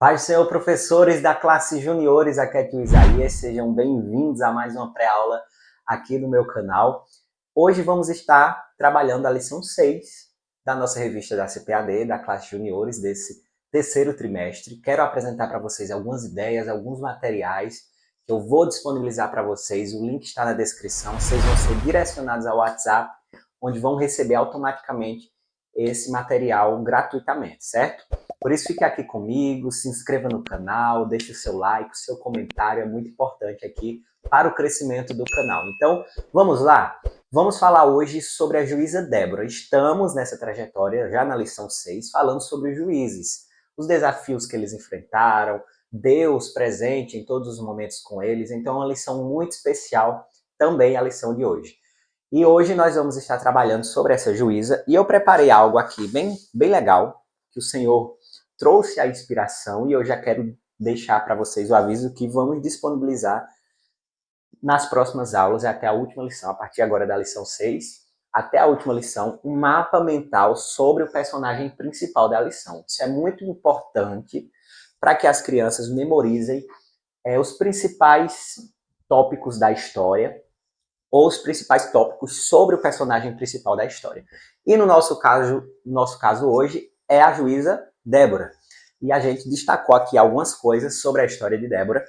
Paz do Senhor, professores da classe juniores, aqui é Tio Isaías, sejam bem-vindos a mais uma pré-aula aqui no meu canal. Hoje vamos estar trabalhando a lição 6 da nossa revista da CPAD, da classe juniores, desse terceiro trimestre. Quero apresentar para vocês algumas ideias, alguns materiais que eu vou disponibilizar para vocês. O link está na descrição, vocês vão ser direcionados ao WhatsApp, onde vão receber automaticamente esse material gratuitamente, certo? Por isso, fique aqui comigo, se inscreva no canal, deixe o seu like, o seu comentário é muito importante aqui para o crescimento do canal. Então, vamos lá? Vamos falar hoje sobre a juíza Débora. Estamos nessa trajetória, já na lição 6, falando sobre os juízes, os desafios que eles enfrentaram, Deus presente em todos os momentos com eles. Então, é uma lição muito especial, também a lição de hoje. E hoje nós vamos estar trabalhando sobre essa juíza e eu preparei algo aqui bem legal, que o Senhor trouxe a inspiração e eu já quero deixar para vocês o aviso que vamos disponibilizar nas próximas aulas, até a última lição, a partir agora da lição 6, até a última lição, um mapa mental sobre o personagem principal da lição. Isso é muito importante para que as crianças memorizem os principais tópicos da história, ou os principais tópicos sobre o personagem principal da história. E no nosso caso hoje é a juíza Débora. E a gente destacou aqui algumas coisas sobre a história de Débora.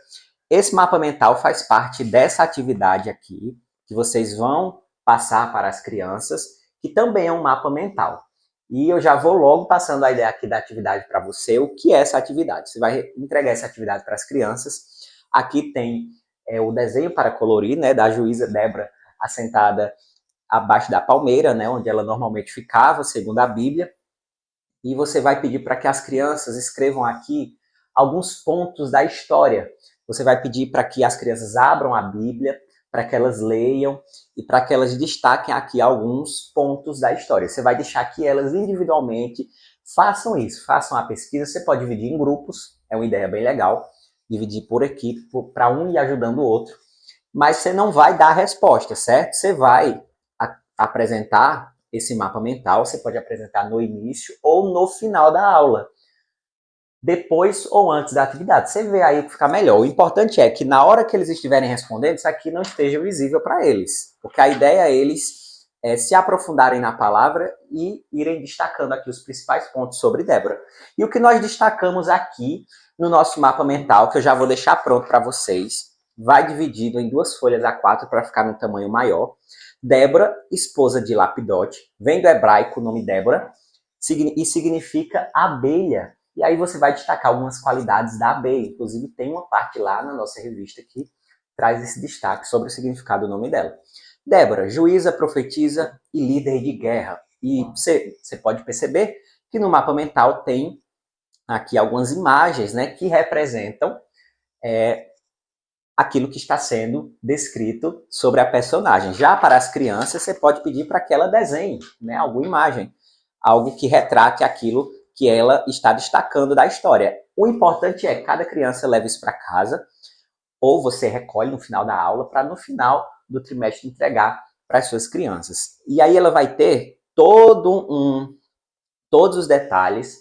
Esse mapa mental faz parte dessa atividade aqui, que vocês vão passar para as crianças, que também é um mapa mental. E eu já vou logo passando a ideia aqui da atividade para você. O que é essa atividade? Você vai entregar essa atividade para as crianças. Aqui tem o desenho para colorir, né, da juíza Débora assentada abaixo da palmeira, né, onde ela normalmente ficava, segundo a Bíblia. E você vai pedir para que as crianças escrevam aqui alguns pontos da história. Você vai pedir para que as crianças abram a Bíblia, para que elas leiam e para que elas destaquem aqui alguns pontos da história. Você vai deixar que elas individualmente façam isso, façam a pesquisa. Você pode dividir em grupos, é uma ideia bem legal, dividir por equipe, para um ir ajudando o outro. Mas você não vai dar a resposta, certo? Você vai apresentar esse mapa mental, você pode apresentar no início ou no final da aula. Depois ou antes da atividade. Você vê aí o que fica melhor. O importante é que na hora que eles estiverem respondendo, isso aqui não esteja visível para eles. Porque a ideia é eles se aprofundarem na palavra e irem destacando aqui os principais pontos sobre Débora. E o que nós destacamos aqui no nosso mapa mental, que eu já vou deixar pronto para vocês, vai dividido em 2 folhas A4 para ficar no tamanho maior. Débora, esposa de Lapidote, vem do hebraico o nome Débora, e significa abelha. E aí você vai destacar algumas qualidades da abelha. Inclusive tem uma parte lá na nossa revista que traz esse destaque sobre o significado do nome dela. Débora, juíza, profetisa e líder de guerra. E você pode perceber que no mapa mental tem aqui algumas imagens, né, que representam aquilo que está sendo descrito sobre a personagem. Já para as crianças, você pode pedir para que ela desenhe, né, alguma imagem, algo que retrate aquilo que ela está destacando da história. O importante é que cada criança leve isso para casa, ou você recolhe no final da aula, para no final do trimestre entregar para as suas crianças. E aí ela vai ter todos os detalhes,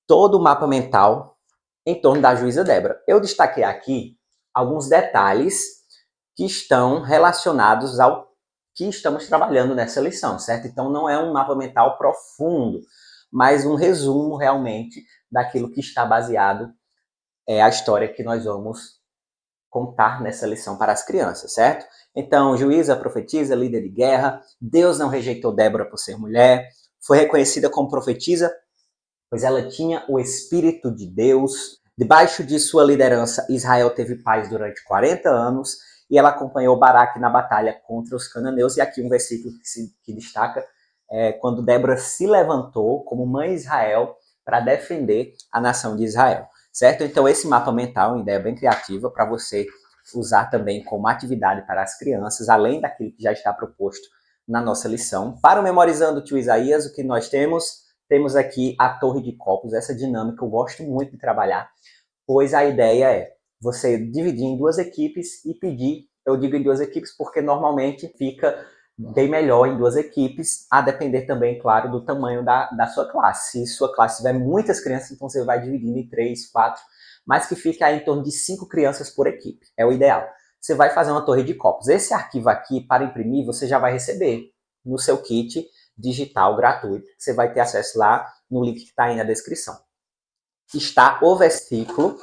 todo o mapa mental em torno da juíza Débora. Eu destaquei aqui alguns detalhes que estão relacionados ao que estamos trabalhando nessa lição, certo? Então não é um mapa mental profundo, mas um resumo realmente daquilo que está baseado a história que nós vamos contar nessa lição para as crianças, certo? Então, juíza, profetisa, líder de guerra, Deus não rejeitou Débora por ser mulher, foi reconhecida como profetisa, pois ela tinha o Espírito de Deus. Debaixo de sua liderança, Israel teve paz durante 40 anos e ela acompanhou Baraque na batalha contra os cananeus. E aqui um versículo que destaca quando Débora se levantou como mãe Israel para defender a nação de Israel, certo? Então esse mapa mental é uma ideia bem criativa para você usar também como atividade para as crianças, além daquilo que já está proposto na nossa lição. Para o Memorizando Tio Isaías, o que nós temos? Temos aqui a torre de copos, essa dinâmica eu gosto muito de trabalhar, pois a ideia é você dividir em 2 equipes e pedir, eu digo em 2 equipes porque normalmente fica bem melhor em duas equipes, a depender também, claro, do tamanho da sua classe. Se sua classe tiver muitas crianças, então você vai dividindo em 3, 4, mas que fique aí em torno de 5 crianças por equipe, é o ideal. Você vai fazer uma torre de copos. Esse arquivo aqui, para imprimir, você já vai receber no seu kit digital gratuito. Você vai ter acesso lá no link que está aí na descrição. Está o versículo,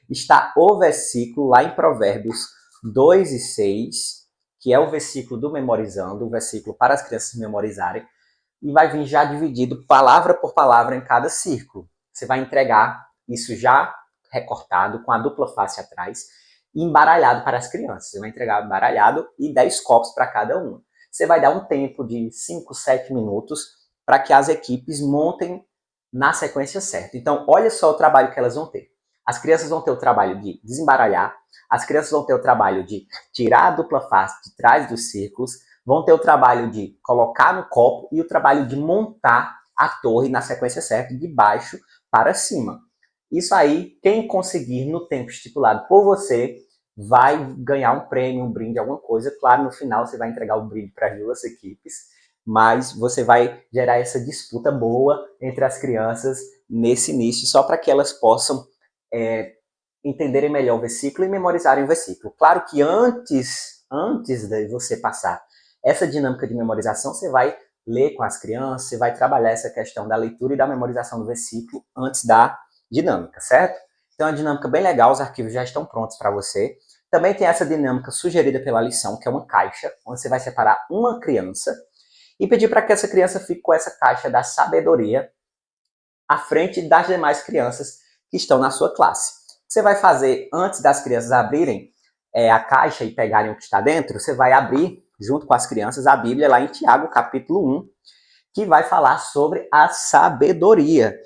está o versículo lá em Provérbios 2 e 6, que é o versículo do memorizando, o versículo para as crianças memorizarem, e vai vir já dividido palavra por palavra em cada círculo. Você vai entregar isso já recortado, com a dupla face atrás, e embaralhado para as crianças. Você vai entregar embaralhado e 10 copos para cada uma. Você vai dar um tempo de 5, 7 minutos para que as equipes montem na sequência certa. Então, olha só o trabalho que elas vão ter. As crianças vão ter o trabalho de desembaralhar, as crianças vão ter o trabalho de tirar a dupla face de trás dos círculos, vão ter o trabalho de colocar no copo e o trabalho de montar a torre na sequência certa, de baixo para cima. Isso aí, quem conseguir no tempo estipulado por você, vai ganhar um prêmio, um brinde, alguma coisa. Claro, no final você vai entregar o brinde para as duas equipes, mas você vai gerar essa disputa boa entre as crianças nesse início, só para que elas possam entenderem melhor o versículo e memorizarem o versículo. Claro que antes de você passar essa dinâmica de memorização, você vai ler com as crianças, você vai trabalhar essa questão da leitura e da memorização do versículo antes da dinâmica, certo? Então é uma dinâmica bem legal, os arquivos já estão prontos para você. Também tem essa dinâmica sugerida pela lição, que é uma caixa, onde você vai separar uma criança e pedir para que essa criança fique com essa caixa da sabedoria à frente das demais crianças que estão na sua classe. O que você vai fazer antes das crianças abrirem a caixa e pegarem o que está dentro? Você vai abrir, junto com as crianças, a Bíblia lá em Tiago, capítulo 1, que vai falar sobre a sabedoria.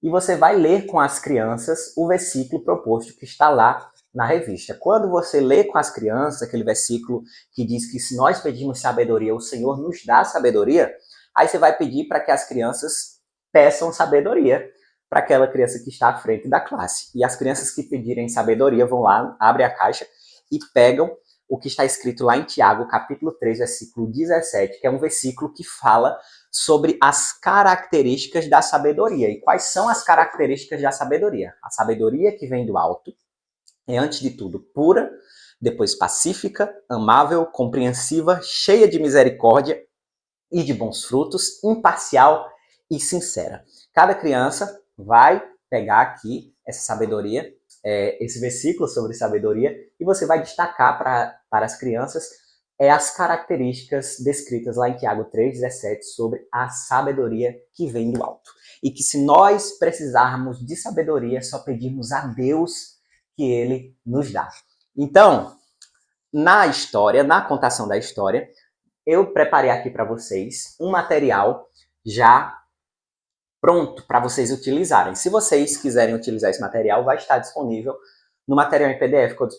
E você vai ler com as crianças o versículo proposto que está lá na revista. Quando você lê com as crianças aquele versículo que diz que se nós pedimos sabedoria, o Senhor nos dá sabedoria, aí você vai pedir para que as crianças peçam sabedoria para aquela criança que está à frente da classe. E as crianças que pedirem sabedoria vão lá, abrem a caixa e pegam o que está escrito lá em Tiago, capítulo 3, versículo 17, que é um versículo que fala sobre as características da sabedoria. E quais são as características da sabedoria? A sabedoria que vem do alto é, antes de tudo, pura, depois pacífica, amável, compreensiva, cheia de misericórdia e de bons frutos, imparcial e sincera. Cada criança vai pegar aqui essa sabedoria, esse versículo sobre sabedoria, e você vai destacar para as crianças as características descritas lá em Tiago 3,17 sobre a sabedoria que vem do alto. E que se nós precisarmos de sabedoria, só pedimos a Deus que Ele nos dá. Então, na história, na contação da história, eu preparei aqui para vocês um material já pronto para vocês utilizarem. Se vocês quiserem utilizar esse material, vai estar disponível no material em PDF que eu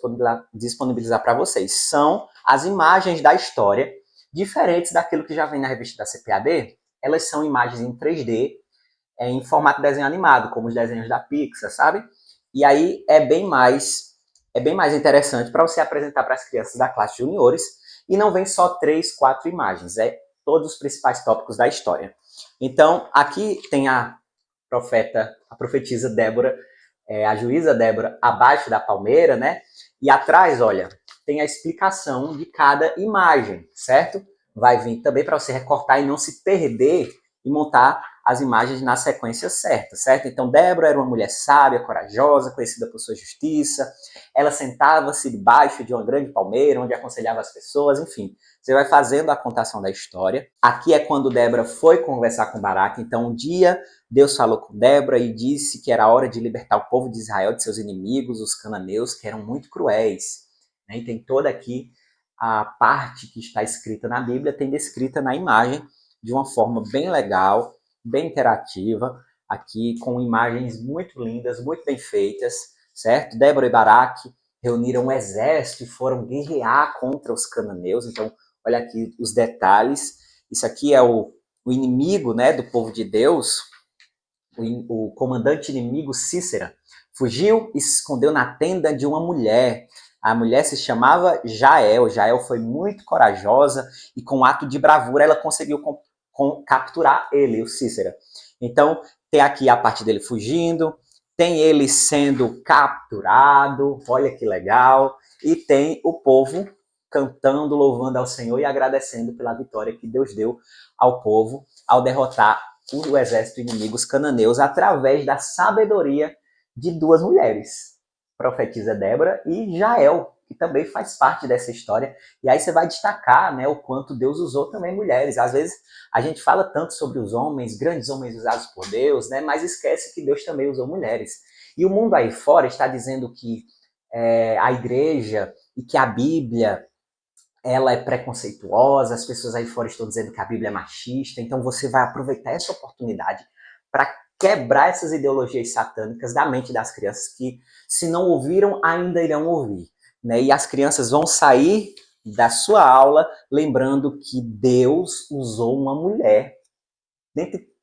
disponibilizar para vocês. São as imagens da história, diferentes daquilo que já vem na revista da CPAD. Elas são imagens em 3D, em formato de desenho animado, como os desenhos da Pixar, sabe? E aí é bem mais interessante para você apresentar para as crianças da classe juniores. E não vem só 3, 4 imagens, é todos os principais tópicos da história. Então, aqui tem a profetisa Débora, a juíza Débora, abaixo da palmeira, né? E atrás, olha, tem a explicação de cada imagem, certo? Vai vir também para você recortar e não se perder e montar as imagens na sequência certa, certo? Então, Débora era uma mulher sábia, corajosa, conhecida por sua justiça. Ela sentava-se debaixo de uma grande palmeira, onde aconselhava as pessoas, enfim. Você vai fazendo a contação da história. Aqui é quando Débora foi conversar com Baraque. Então, um dia, Deus falou com Débora e disse que era a hora de libertar o povo de Israel de seus inimigos, os cananeus, que eram muito cruéis. E tem toda aqui a parte que está escrita na Bíblia, tem descrita na imagem, de uma forma bem legal, bem interativa, aqui com imagens muito lindas, muito bem feitas, certo? Débora e Baraque reuniram um exército e foram guerrear contra os cananeus. Então, olha aqui os detalhes. Isso aqui é o inimigo, né, do povo de Deus, o comandante inimigo Cícera. Fugiu e se escondeu na tenda de uma mulher. A mulher se chamava Jael. Jael foi muito corajosa e com um ato de bravura ela conseguiu capturar ele, o Cícera. Então, tem aqui a parte dele fugindo, tem ele sendo capturado, olha que legal, e tem o povo cantando, louvando ao Senhor e agradecendo pela vitória que Deus deu ao povo ao derrotar o exército inimigo, os cananeus, através da sabedoria de duas mulheres, profetisa Débora e Jael, que também faz parte dessa história. E aí você vai destacar, né, o quanto Deus usou também mulheres. Às vezes a gente fala tanto sobre os homens, grandes homens usados por Deus, né, mas esquece que Deus também usou mulheres. E o mundo aí fora está dizendo que a igreja e que a Bíblia ela é preconceituosa, as pessoas aí fora estão dizendo que a Bíblia é machista, então você vai aproveitar essa oportunidade para quebrar essas ideologias satânicas da mente das crianças que, se não ouviram, ainda irão ouvir. Né? E as crianças vão sair da sua aula lembrando que Deus usou uma mulher,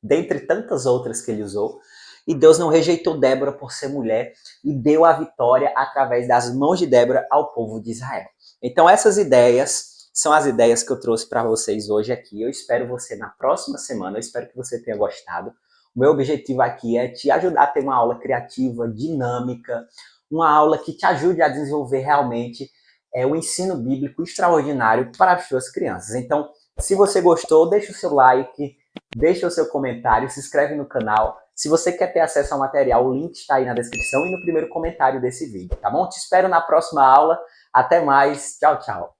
dentre tantas outras que ele usou, e Deus não rejeitou Débora por ser mulher e deu a vitória através das mãos de Débora ao povo de Israel. Então essas ideias são as ideias que eu trouxe para vocês hoje aqui. Eu espero você na próxima semana, eu espero que você tenha gostado. O meu objetivo aqui é te ajudar a ter uma aula criativa, dinâmica, uma aula que te ajude a desenvolver realmente o ensino bíblico extraordinário para as suas crianças. Então, se você gostou, deixa o seu like, deixa o seu comentário, se inscreve no canal. Se você quer ter acesso ao material, o link está aí na descrição e no primeiro comentário desse vídeo, tá bom? Te espero na próxima aula. Até mais. Tchau, tchau.